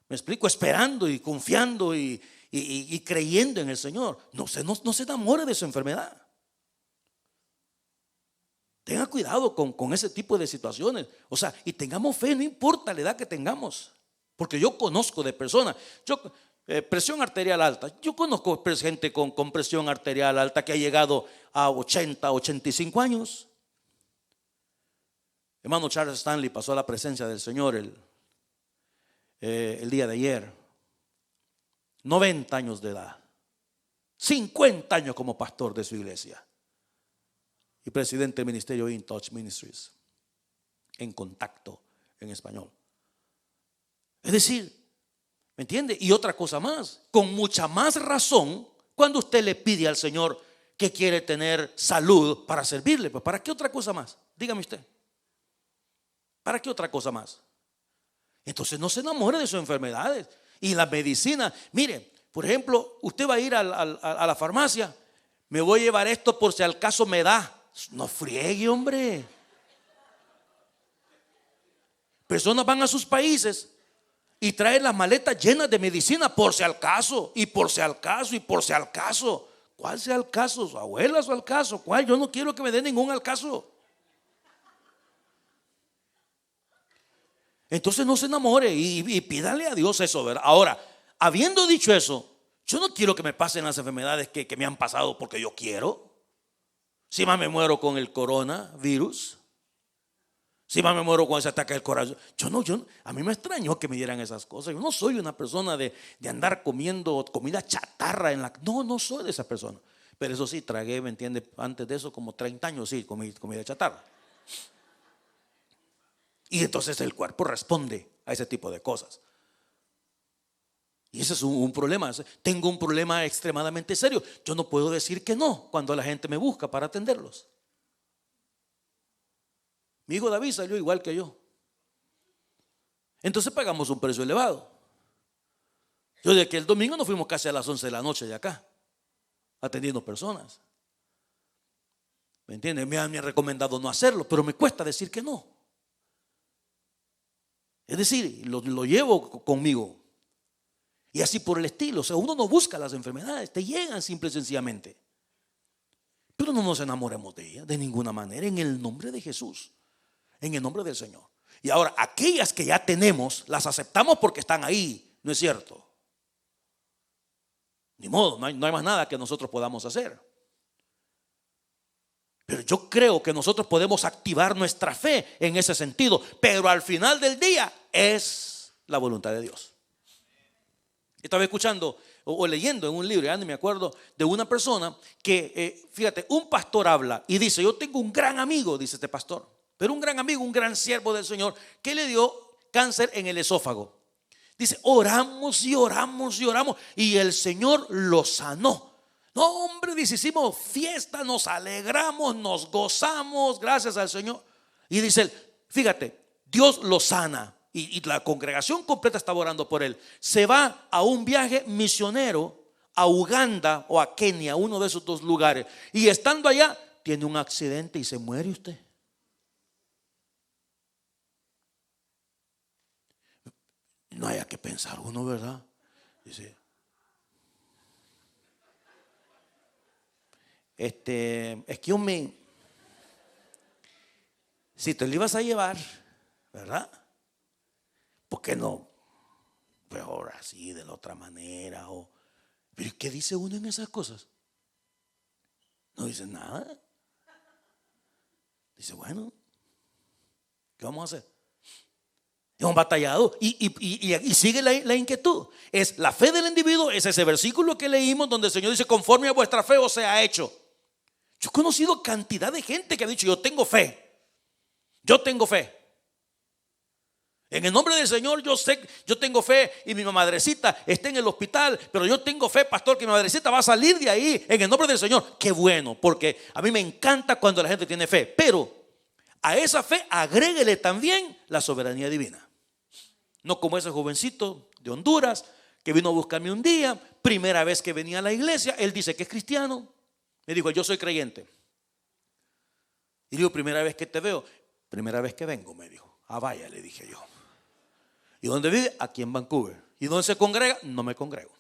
Me explico, esperando y confiando y y creyendo en el Señor. No se enamore de su enfermedad. Tenga cuidado con ese tipo de situaciones. O sea, y tengamos fe, no importa la edad que tengamos. Porque yo conozco de personas, presión arterial alta. Yo conozco gente con presión arterial alta que ha llegado a 80, 85 años. Hermano Charles Stanley pasó a la presencia del Señor el día de ayer. 90 años de edad. 50 años como pastor de su iglesia. Y presidente del ministerio In Touch Ministries. En contacto en español. Es decir, ¿me entiende? Y otra cosa más, con mucha más razón, cuando usted le pide al Señor que quiere tener salud para servirle, pues ¿para qué otra cosa más? Dígame usted. ¿Para qué otra cosa más? Entonces no se enamore de sus enfermedades. Y la medicina, mire, por ejemplo, usted va a ir a la farmacia, me voy a llevar esto por si al caso me da. No friegue, hombre. Personas van a sus países y traen las maletas llenas de medicina por si al caso, y por si al caso, y por si al caso. ¿Cuál sea el caso? ¿Su abuela o al caso? ¿Cuál? Yo no quiero que me dé ningún al caso. Entonces no se enamore y pídale a Dios eso, ¿verdad? Ahora, habiendo dicho eso, yo no quiero que me pasen las enfermedades que me han pasado porque yo quiero. Si más me muero con el coronavirus, si más me muero con ese ataque del corazón. A mí me extrañó que me dieran esas cosas. Yo no soy una persona de andar comiendo comida chatarra no soy de esa persona. Pero eso sí, tragué, ¿me entiende? Antes de eso, como 30 años, sí, comí comida chatarra. Y entonces el cuerpo responde a ese tipo de cosas. Y ese es un problema. Tengo un problema extremadamente serio. Yo no puedo decir que no cuando la gente me busca para atenderlos. Mi hijo David salió igual que yo. Entonces pagamos un precio elevado. Yo de que el domingo nos fuimos casi a las 11 de la noche de acá, atendiendo personas. ¿Me entiendes? Me han recomendado no hacerlo, pero me cuesta decir que no. Es decir, lo llevo conmigo. Y así por el estilo. O sea, uno no busca las enfermedades, te llegan simple y sencillamente. Pero no nos enamoremos de ellas de ninguna manera, en el nombre de Jesús, en el nombre del Señor. Y ahora, aquellas que ya tenemos, las aceptamos porque están ahí, ¿no es cierto? Ni modo, no hay más nada que nosotros podamos hacer. Pero yo creo que nosotros podemos activar nuestra fe en ese sentido. Pero al final del día es la voluntad de Dios. Estaba escuchando o leyendo en un libro, ya no me acuerdo, de una persona que, fíjate, un pastor habla y dice: yo tengo un gran amigo, dice este pastor, pero un gran amigo, un gran siervo del Señor, que le dio cáncer en el esófago. Dice: oramos y oramos y oramos y el Señor lo sanó. No, hombre, dice, hicimos fiesta, nos alegramos, nos gozamos, gracias al Señor. Y dice él, fíjate, Dios lo sana. Y la congregación completa estaba orando por él. Se va a un viaje misionero a Uganda o a Kenia, uno de esos dos lugares. Y estando allá, tiene un accidente y se muere usted. No haya que pensar uno, ¿verdad? Dice, excuse me, si te lo ibas a llevar, ¿verdad? ¿Por qué no? Peor así, de la otra manera. Pero ¿qué dice uno en esas cosas? No dice nada. Dice, bueno, ¿qué vamos a hacer? Es un batallado y sigue la inquietud. Es la fe del individuo, es ese versículo que leímos donde el Señor dice: conforme a vuestra fe os sea hecho. Yo he conocido cantidad de gente que ha dicho: yo tengo fe. Yo tengo fe. En el nombre del Señor yo sé, yo tengo fe y mi madrecita está en el hospital, pero yo tengo fe, pastor, que mi madrecita va a salir de ahí en el nombre del Señor. Qué bueno, porque a mí me encanta cuando la gente tiene fe, pero a esa fe agréguele también la soberanía divina. No como ese jovencito de Honduras que vino a buscarme un día, primera vez que venía a la iglesia. Él dice que es cristiano. Me dijo: yo soy creyente. Y digo: primera vez que te veo. Primera vez que vengo, me dijo. Ah, vaya, le dije yo. ¿Y dónde vive? Aquí en Vancouver. ¿Y dónde se congrega? No me congrego.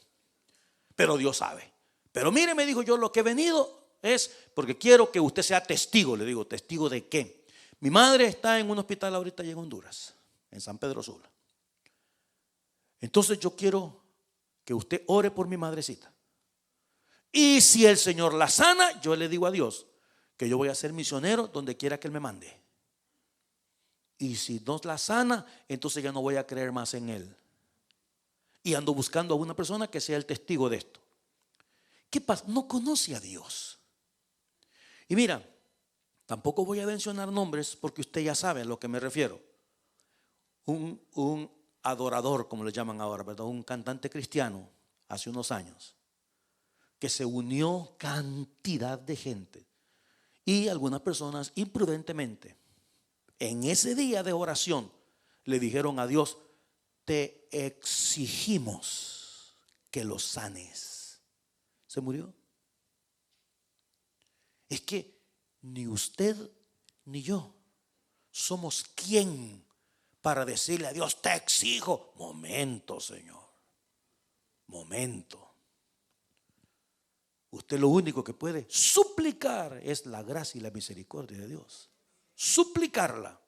pero Dios sabe. Pero mire, me dijo, yo lo que he venido es porque quiero que usted sea testigo. Le digo, ¿testigo de qué? Mi madre está en un hospital ahorita allá en Honduras, en San Pedro Sula. Entonces yo quiero que usted ore por mi madrecita. Y si el Señor la sana, yo le digo a Dios que yo voy a ser misionero donde quiera que Él me mande. Y si no la sana, entonces ya no voy a creer más en Él. Y ando buscando a una persona que sea el testigo de esto. ¿Qué pasa? No conoce a Dios. Y mira, tampoco voy a mencionar nombres porque usted ya sabe a lo que me refiero. Un adorador, como le llaman ahora, ¿verdad? Un cantante cristiano hace unos años, que se unió cantidad de gente y algunas personas imprudentemente en ese día de oración le dijeron a Dios: te exigimos que lo sanes. Se murió. Es que ni usted ni yo somos quien para decirle a Dios: te exijo. Momento, Señor, momento. Usted lo único que puede suplicar es la gracia y la misericordia de Dios. Suplicarla,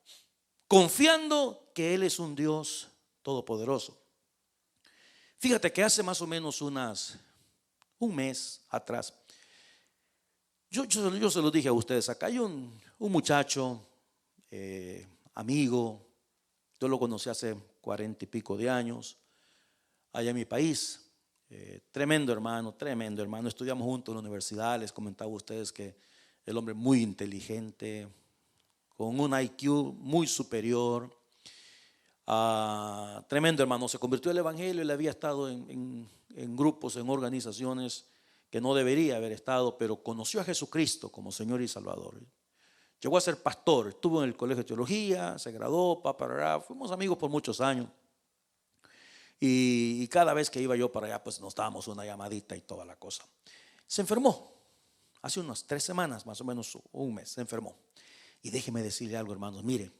confiando que Él es un Dios todopoderoso. Fíjate que hace más o menos un mes atrás, yo se lo dije a ustedes acá. Hay un muchacho, amigo, yo lo conocí hace 40 y pico de años, allá en mi país. Tremendo hermano. Estudiamos juntos en la universidad. Les comentaba a ustedes que el hombre muy inteligente, con un IQ muy superior. Tremendo hermano. Se convirtió al evangelio. Él había estado en grupos, en organizaciones que no debería haber estado, pero conoció a Jesucristo como Señor y Salvador. Llegó a ser pastor, estuvo en el colegio de teología, se graduó, fuimos amigos por muchos años. Y cada vez que iba yo para allá, pues nos dábamos una llamadita y toda la cosa. Se enfermó hace unas 3 semanas, más o menos un mes, se enfermó. Y déjeme decirle algo, hermanos. Mire,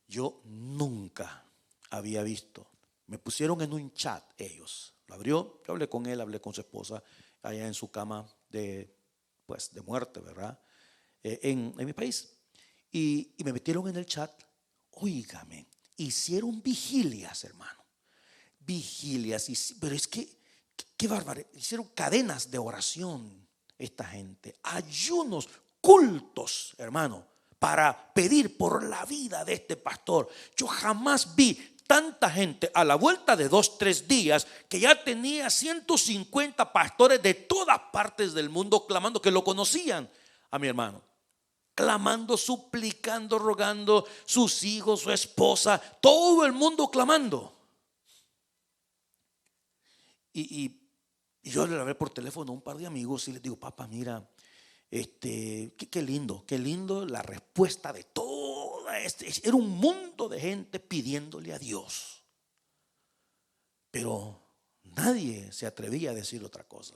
yo nunca había visto, me pusieron en un chat ellos, lo abrió, yo hablé con él, hablé con su esposa allá en su cama de muerte, ¿verdad? En mi país. Y me metieron en el chat. Óigame, hicieron vigilias, hermano. Vigilias, pero es que qué bárbaro. Hicieron cadenas de oración esta gente, ayunos, cultos, hermano, para pedir por la vida de este pastor. Yo jamás vi tanta gente a la vuelta de 2-3 días, que ya tenía 150 pastores de todas partes del mundo clamando, que lo conocían a mi hermano, clamando, suplicando, rogando, sus hijos, su esposa, todo el mundo clamando. Y yo le hablé por teléfono a un par de amigos y les digo: papá, mira, qué lindo la respuesta de toda era un mundo de gente pidiéndole a Dios, pero nadie se atrevía a decir otra cosa.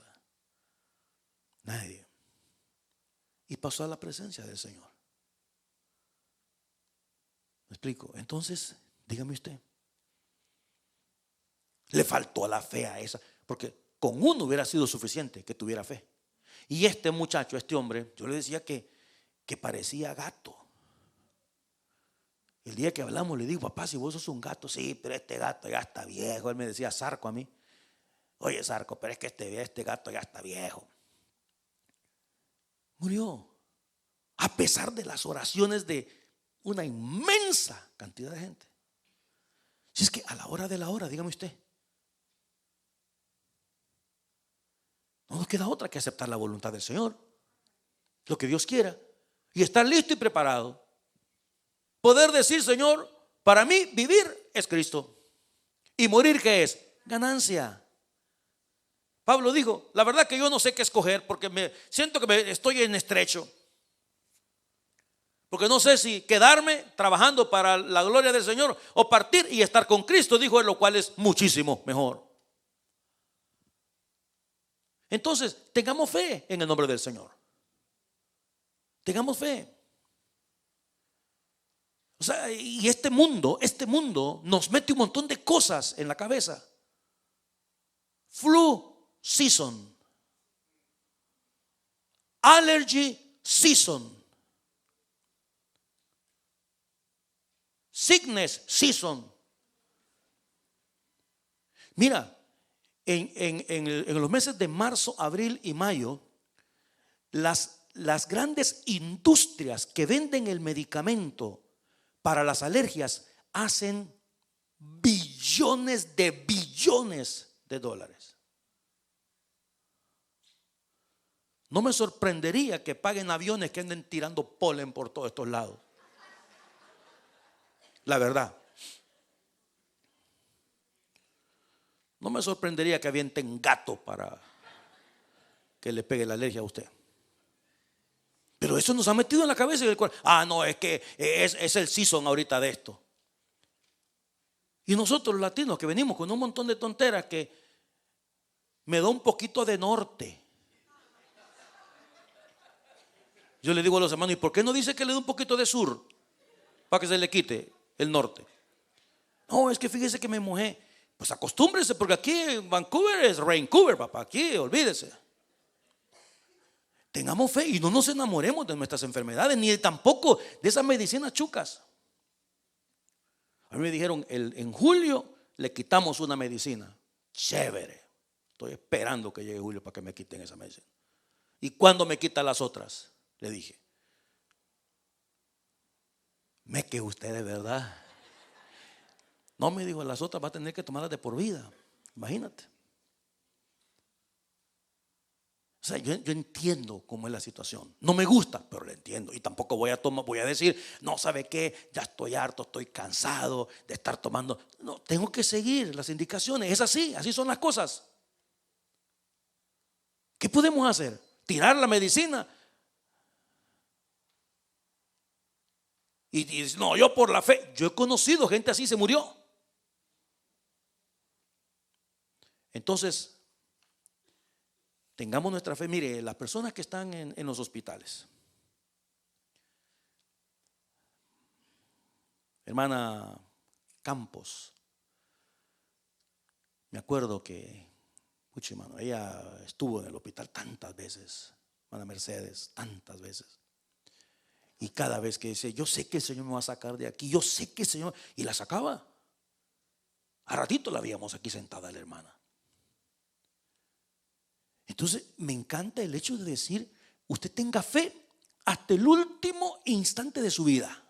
Nadie. Y pasó a la presencia del Señor. ¿Me explico? Entonces, dígame usted, le faltó la fe a esa, porque con uno hubiera sido suficiente que tuviera fe. Y este muchacho, este hombre, yo le decía que parecía gato. El día que hablamos le digo: papá, si vos sos un gato. Sí, pero este gato ya está viejo. Él me decía Zarco a mí: oye, Zarco, pero es que este gato ya está viejo. Murió a pesar de las oraciones de una inmensa cantidad de gente. Si es que a la hora de la hora, dígame usted, no nos queda otra que aceptar la voluntad del Señor, lo que Dios quiera, y estar listo y preparado. Poder decir: Señor, para mí vivir es Cristo y morir, ¿qué es? Ganancia. Pablo dijo: la verdad que yo no sé qué escoger, porque me siento que estoy en estrecho, porque no sé si quedarme trabajando para la gloria del Señor o partir y estar con Cristo, dijo él, lo cual es muchísimo mejor. Entonces, tengamos fe en el nombre del Señor. Tengamos fe. O sea, y este mundo nos mete un montón de cosas en la cabeza. Flu, season. Allergy season. Sickness season. Mira, en los meses de marzo, abril y mayo, las grandes industrias que venden el medicamento para las alergias hacen billones de dólares. No me sorprendería que paguen aviones que anden tirando polen por todos estos lados. La verdad. No me sorprendería que avienten gato para que le pegue la alergia a usted. Pero eso nos ha metido en la cabeza y el cuerpo. No, es que es el season ahorita de esto. Y nosotros los latinos que venimos con un montón de tonteras que me da un poquito de norte. Yo le digo a los hermanos, ¿y por qué no dice que le dé un poquito de sur? Para que se le quite el norte. No, es que fíjese que me mojé. Pues acostúmbrese, porque aquí en Vancouver es Vancouver, papá. Aquí, olvídese. Tengamos fe y no nos enamoremos de nuestras enfermedades, ni tampoco de esas medicinas chucas. A mí me dijeron, en julio le quitamos una medicina. Chévere. Estoy esperando que llegue julio para que me quiten esa medicina. ¿Y cuándo me quitan las otras? Le dije. Me que usted de verdad. No, me dijo, las otras va a tener que tomarlas de por vida. Imagínate. O sea, yo entiendo cómo es la situación. No me gusta, pero lo entiendo. Y tampoco voy a decir, no, ¿sabe qué? Ya estoy harto, estoy cansado de estar tomando. No, tengo que seguir las indicaciones. Es así son las cosas. ¿Qué podemos hacer? ¿Tirar la medicina? Y no, yo por la fe. Yo he conocido gente así, se murió. Entonces, tengamos nuestra fe. Mire, las personas que están en los hospitales. Hermana Campos, me acuerdo que, pucha, hermano, ella estuvo en el hospital tantas veces. Hermana Mercedes, tantas veces. Y cada vez que dice, yo sé que el Señor me va a sacar de aquí, yo sé que el Señor, y la sacaba. A ratito la veíamos aquí sentada la hermana. Entonces me encanta el hecho de decir, usted tenga fe hasta el último instante de su vida.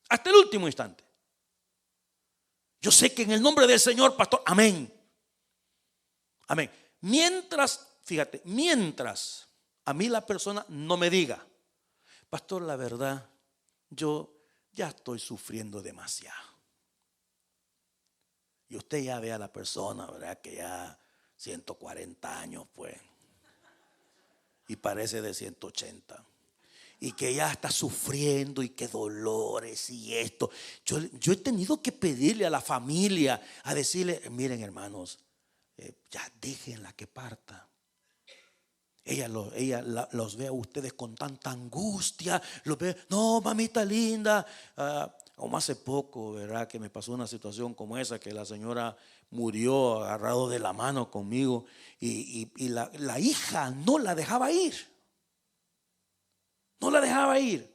Hasta el último instante. Yo sé que en el nombre del Señor, pastor, amén. Amén. Fíjate, mientras a mí la persona no me diga, pastor, la verdad, yo ya estoy sufriendo demasiado. Y usted ya ve a la persona, ¿verdad? Que ya 140 años, pues. Y parece de 180. Y que ya está sufriendo y que dolores y esto. Yo he tenido que pedirle a la familia, a decirle, miren hermanos, ya déjenla que parta. Ella los ve a ustedes con tanta angustia. Los ve, no, mamita linda. Como hace poco, ¿verdad? Que me pasó una situación como esa, que la señora murió agarrado de la mano conmigo y la hija no la dejaba ir. No la dejaba ir.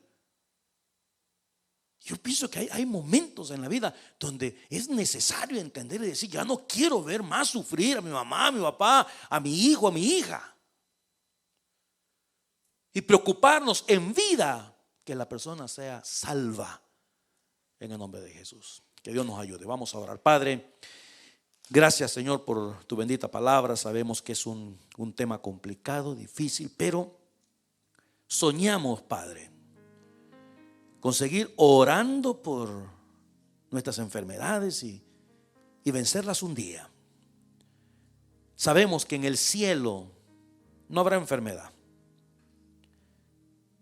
Yo pienso que hay momentos en la vida donde es necesario entender y decir, ya no quiero ver más sufrir a mi mamá, a mi papá, a mi hijo, a mi hija. Y preocuparnos en vida que la persona sea salva en el nombre de Jesús. Que Dios nos ayude. Vamos a orar. Padre, gracias Señor por tu bendita palabra. Sabemos que es un tema complicado, difícil, pero soñamos, Padre, con seguir orando por nuestras enfermedades y vencerlas un día. Sabemos que en el cielo no habrá enfermedad.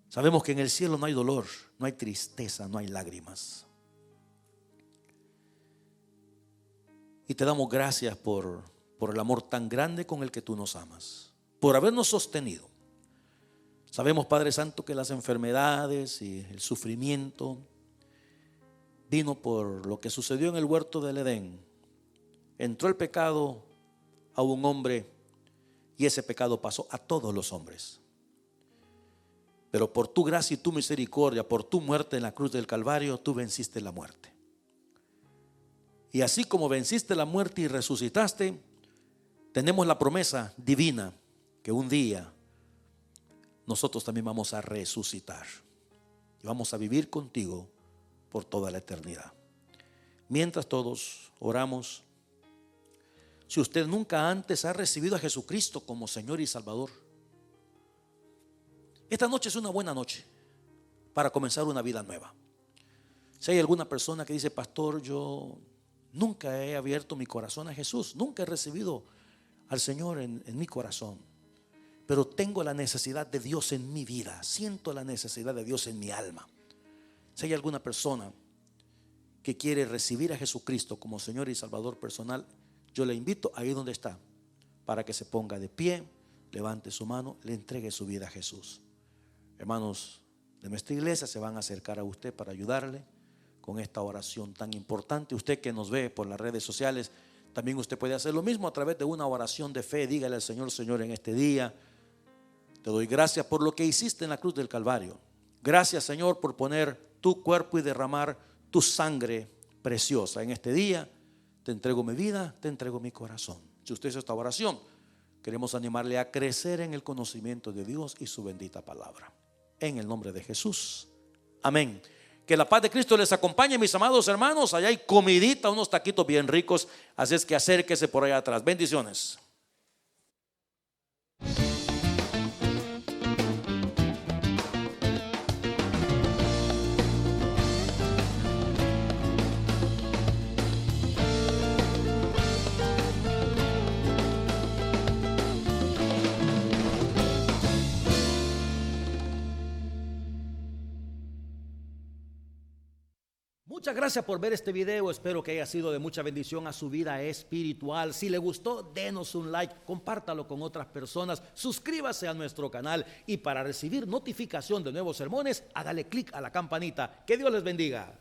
Sabemos que en el cielo no hay dolor, no hay tristeza, no hay lágrimas. Y te damos gracias por el amor tan grande con el que tú nos amas, por habernos sostenido. Sabemos, Padre Santo, que las enfermedades y el sufrimiento vino por lo que sucedió en el huerto del Edén. Entró el pecado a un hombre y ese pecado pasó a todos los hombres. Pero por tu gracia y tu misericordia, por tu muerte en la cruz del Calvario, tú venciste la muerte. Y así como venciste la muerte y resucitaste, tenemos la promesa divina que un día nosotros también vamos a resucitar y vamos a vivir contigo por toda la eternidad. Mientras todos oramos, si usted nunca antes ha recibido a Jesucristo como Señor y Salvador, esta noche es una buena noche para comenzar una vida nueva. Si hay alguna persona que dice: pastor, yo nunca he abierto mi corazón a Jesús, nunca he recibido al Señor en mi corazón, pero tengo la necesidad de Dios en mi vida, siento la necesidad de Dios en mi alma. Si hay alguna persona que quiere recibir a Jesucristo como Señor y Salvador personal, yo le invito ahí donde está para que se ponga de pie, levante su mano, le entregue su vida a Jesús. Hermanos de nuestra iglesia se van a acercar a usted para ayudarle con esta oración tan importante. Usted que nos ve por las redes sociales, también usted puede hacer lo mismo a través de una oración de fe. Dígale al Señor: Señor, en este día te doy gracias por lo que hiciste en la cruz del Calvario. Gracias, Señor, por poner tu cuerpo y derramar tu sangre preciosa. En este día te entrego mi vida, te entrego mi corazón. Si usted hizo esta oración, queremos animarle a crecer en el conocimiento de Dios y su bendita palabra. En el nombre de Jesús, amén. Que la paz de Cristo les acompañe, mis amados hermanos. Allá hay comidita, unos taquitos bien ricos, así es que acérquese por allá atrás. Bendiciones. Muchas gracias por ver este video. Espero que haya sido de mucha bendición a su vida espiritual. Si le gustó, denos un like, compártalo con otras personas, suscríbase a nuestro canal y para recibir notificación de nuevos sermones, hágale clic a la campanita. Que Dios les bendiga.